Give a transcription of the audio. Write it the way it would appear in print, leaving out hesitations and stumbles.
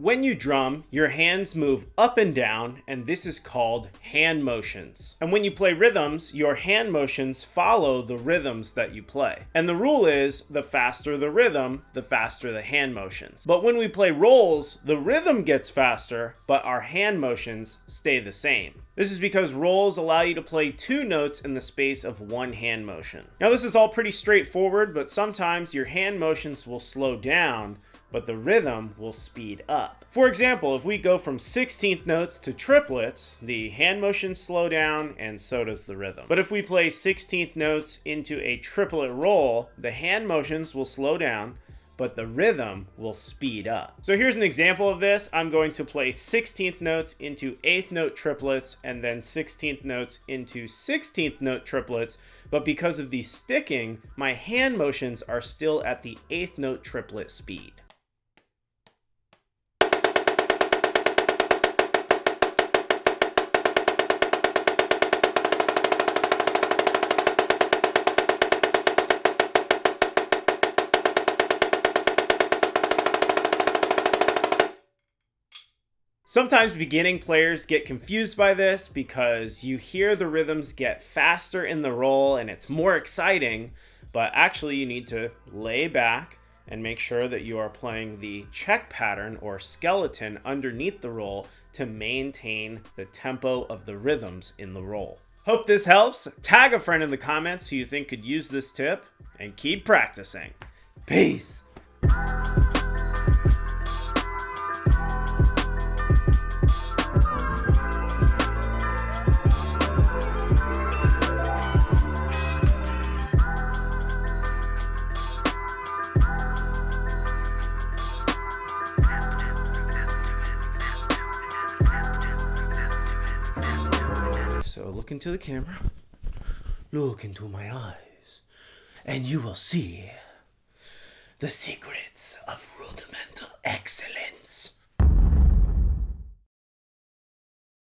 When you drum, your hands move up and down, and this is called hand motions. And when you play rhythms, your hand motions follow the rhythms that you play. And the rule is, the faster the rhythm, the faster the hand motions. But when we play rolls, the rhythm gets faster, but our hand motions stay the same. This is because rolls allow you to play 2 notes in the space of 1 hand motion. Now this is all pretty straightforward, but sometimes your hand motions will slow down, but the rhythm will speed up. For example, if we go from 16th notes to triplets, the hand motions slow down and so does the rhythm. But if we play 16th notes into a triplet roll, the hand motions will slow down, but the rhythm will speed up. So here's an example of this. I'm going to play 16th notes into 8th note triplets and then 16th notes into 16th note triplets, but because of the sticking, my hand motions are still at the 8th note triplet speed. Sometimes beginning players get confused by this because you hear the rhythms get faster in the roll and it's more exciting, but actually you need to lay back and make sure that you are playing the check pattern or skeleton underneath the roll to maintain the tempo of the rhythms in the roll. Hope this helps. Tag a friend in the comments who you think could use this tip and keep practicing. Peace. So look into the camera, look into my eyes, and you will see the secrets of rhythm.